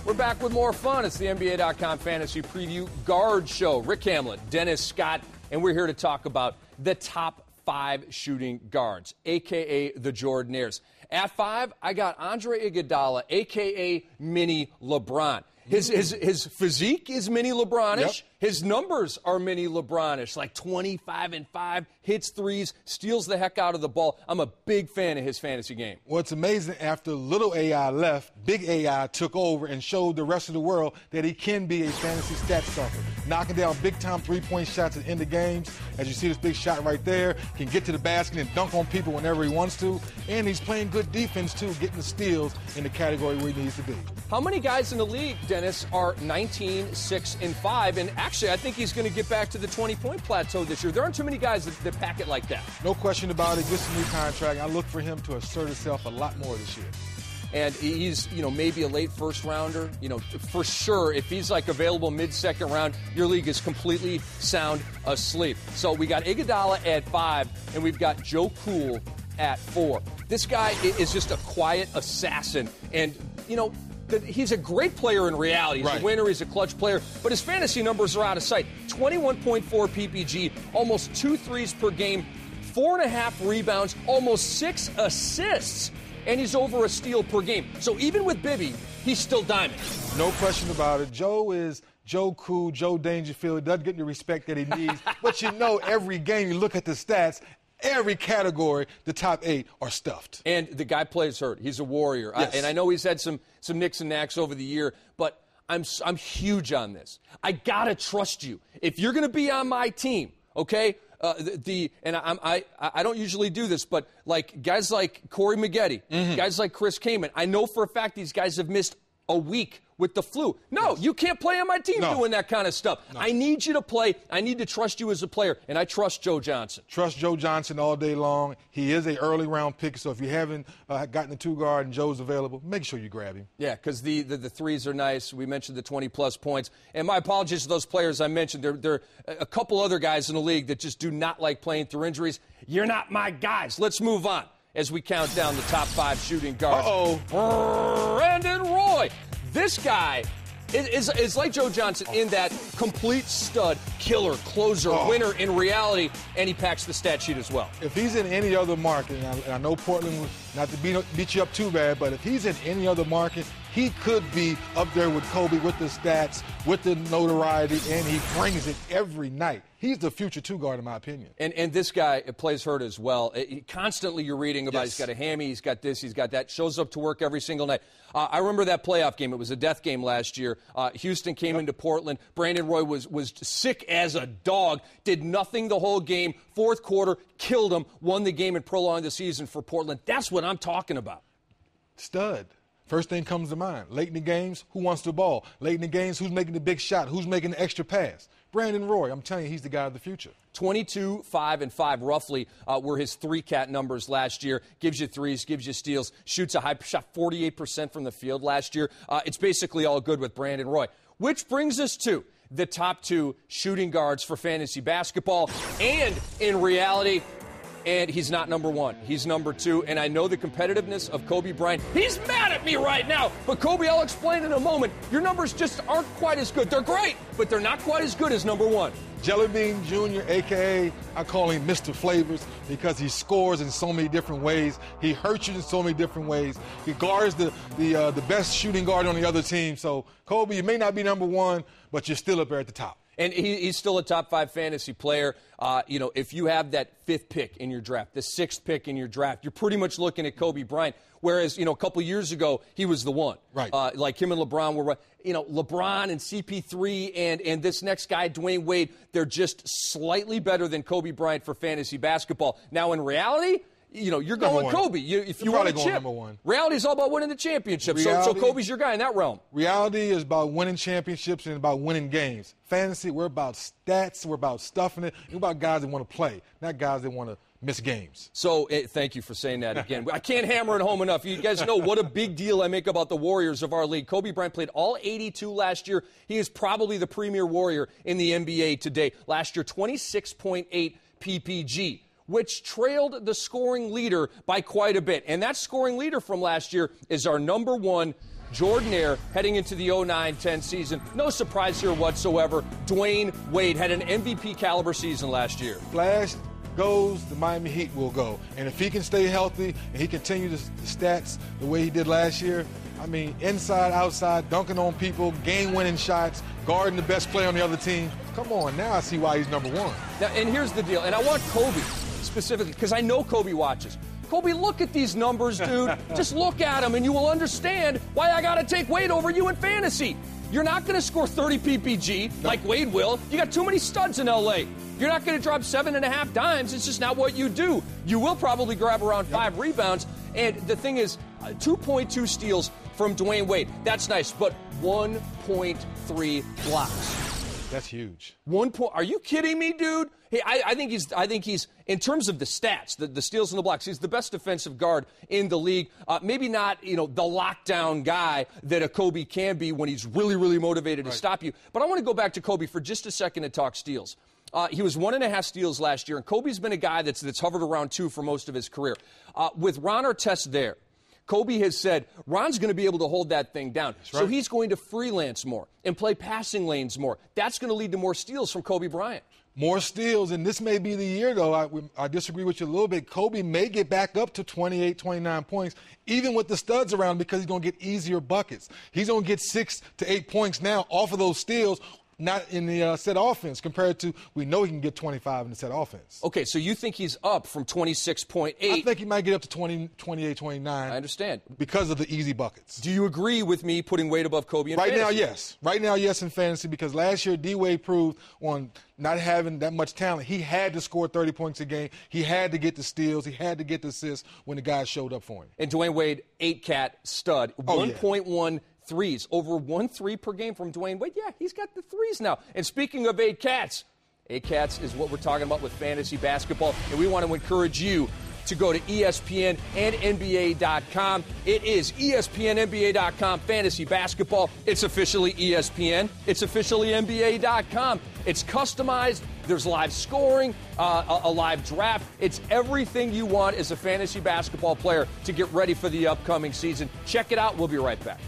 We're back with more fun. It's the NBA.com Fantasy Preview Guard Show. Rick Kamla, Dennis Scott, and we're here to talk about the top 5 shooting guards, a.k.a. the Jordanaires. At 5, I got Andre Iguodala, a.k.a. Mini LeBron. His physique is mini LeBronish. Yep. His numbers are mini LeBronish, like 25-5, hits threes, steals the heck out of the ball. I'm a big fan of his fantasy game. Well, it's amazing. After little AI left, big AI took over and showed the rest of the world that he can be a fantasy stat stuffer. Knocking down big-time three-point shots at the end of games. As you see this big shot right there, can get to the basket and dunk on people whenever he wants to. And he's playing good defense, too, getting the steals in the category where he needs to be. How many guys in the league, Dennis, are 19, 6, and 5? And actually, I think he's going to get back to the 20-point plateau this year. There aren't too many guys that pack it like that. No question about it. Gets a new contract. I look for him to assert himself a lot more this year. And he's, maybe a late first rounder. For sure, if he's like available mid-second round, your league is completely sound asleep. So we got Iguodala at 5, and we've got Joe Cool at 4. This guy is just a quiet assassin. And, he's a great player in reality. He's a winner. He's a clutch player. But his fantasy numbers are out of sight. 21.4 PPG, almost 2 threes per game, 4.5 rebounds, almost 6 assists. And he's over a steal per game. So even with Bibby, he's still diamond. No question about it. Joe is Joe Cool, Joe Dangerfield. He doesn't get the respect that he needs. But every game you look at the stats, every category, the top 8 are stuffed. And the guy plays hurt. He's a warrior. Yes. And I know he's had some nicks and knacks over the year, but I'm huge on this. I got to trust you. If you're going to be on my team, okay, I don't usually do this, but like guys like Corey Maggette, guys like Chris Kaman, I know for a fact these guys have missed a week with the flu. No, you can't play on my team doing that kind of stuff. No. I need you to play. I need to trust you as a player, and I trust Joe Johnson. Trust Joe Johnson all day long. He is an early round pick, so if you haven't gotten the 2-guard and Joe's available, make sure you grab him. Yeah, because the threes are nice. We mentioned the 20-plus points. And my apologies to those players I mentioned. There are a couple other guys in the league that just do not like playing through injuries. You're not my guys. Let's move on as we count down the top 5 shooting guards. Brandon Roy. This guy is like Joe Johnson in that complete stud, killer, closer, winner in reality, and he packs the stat sheet as well. If he's in any other market, and I know Portland, not to beat you up too bad, but if he's in any other market, he could be up there with Kobe with the stats, with the notoriety, and he brings it every night. He's the future 2-guard, in my opinion. And this guy plays hurt as well. Constantly you're reading about he's got a hammy, he's got this, he's got that. Shows up to work every single night. I remember that playoff game. It was a death game last year. Houston came into Portland. Brandon Roy was sick as a dog, did nothing the whole game. Fourth quarter, killed him, won the game, and prolonged the season for Portland. That's what I'm talking about. Stud. First thing comes to mind. Late in the games, who wants the ball? Late in the games, who's making the big shot? Who's making the extra pass? Brandon Roy, I'm telling you, he's the guy of the future. 22, 5, and 5 roughly were his 3-cat numbers last year. Gives you threes, gives you steals, shoots a high shot 48% from the field last year. It's basically all good with Brandon Roy. Which brings us to the top 2 shooting guards for fantasy basketball. And in reality, and he's not number 1. He's number 2. And I know the competitiveness of Kobe Bryant. He's mad at me right now. But Kobe, I'll explain in a moment. Your numbers just aren't quite as good. They're great, but they're not quite as good as number 1. Jelly Bean Jr., a.k.a. I call him Mr. Flavors because he scores in so many different ways. He hurts you in so many different ways. He guards the best shooting guard on the other team. So, Kobe, you may not be number 1, but you're still up there at the top. And he's still a top 5 fantasy player. If you have that 5th pick in your draft, the 6th pick in your draft, you're pretty much looking at Kobe Bryant. Whereas, a couple years ago, he was the one. Right. Like him and LeBron were, LeBron and CP3 and this next guy, Dwyane Wade, they're just slightly better than Kobe Bryant for fantasy basketball. Now, in reality, you're going Kobe. If you want a chip, number 1. Reality is all about winning the championship. So Kobe's your guy in that realm. Reality is about winning championships and about winning games. Fantasy, we're about stats. We're about stuffing it. We're about guys that want to play, not guys that want to miss games. So thank you for saying that again. I can't hammer it home enough. You guys know what a big deal I make about the Warriors of our league. Kobe Bryant played all 82 last year. He is probably the premier Warrior in the NBA today. Last year, 26.8 PPG. Which trailed the scoring leader by quite a bit. And that scoring leader from last year is our number 1 Jordan-aire heading into the 09-10 season. No surprise here whatsoever. Dwyane Wade had an MVP caliber season last year. Flash goes, the Miami Heat will go. And if he can stay healthy and he continues the stats the way he did last year, I mean, inside, outside, dunking on people, game-winning shots, guarding the best player on the other team. Come on, now I see why he's number one. Now, and here's the deal, and I want Kobe specifically, because I know Kobe watches. Kobe, look at these numbers, dude. Just look at them, and you will understand why I got to take Wade over you in fantasy. You're not going to score 30 PPG like Wade will. You got too many studs in L.A. You're not going to drop 7.5 dimes. It's just not what you do. You will probably grab around 5 rebounds. And the thing is, 2.2 steals from Dwyane Wade. That's nice, but 1.3 blocks. That's huge. 1 point. Are you kidding me, dude? Hey, I think he's in terms of the stats, the steals and the blocks, he's the best defensive guard in the league. Maybe not, the lockdown guy that a Kobe can be when he's really, really motivated to stop you. But I want to go back to Kobe for just a second and talk steals. He was 1.5 steals last year, and Kobe's been a guy that's hovered around 2 for most of his career. With Ron Artest there, Kobe has said Ron's going to be able to hold that thing down. Right. So he's going to freelance more and play passing lanes more. That's going to lead to more steals from Kobe Bryant. More steals, and this may be the year, though. I disagree with you a little bit. Kobe may get back up to 28, 29 points, even with the studs around, because he's going to get easier buckets. He's going to get 6 to 8 points now off of those steals, not in the set offense, compared to we know he can get 25 in the set offense. Okay, so you think he's up from 26.8. I think he might get up to 20, 28, 29. I understand. Because of the easy buckets. Do you agree with me putting Wade above Kobe in fantasy? Right now, yes. Right now, yes, in fantasy, because last year D-Wade proved on not having that much talent, he had to score 30 points a game. He had to get the steals. He had to get the assists when the guys showed up for him. And Dwyane Wade, 8-cat stud, 1.1 threes, over 1 3 per game from Dwyane Wade. Yeah, he's got the threes now. And speaking of 8 cats is what we're talking about with fantasy basketball, and we want to encourage you to go to ESPN and NBA.com. It is ESPN-NBA.com fantasy basketball. It's officially ESPN. It's officially NBA.com. It's customized. There's live scoring, a live draft. It's everything you want as a fantasy basketball player to get ready for the upcoming season. Check it out. We'll be right back.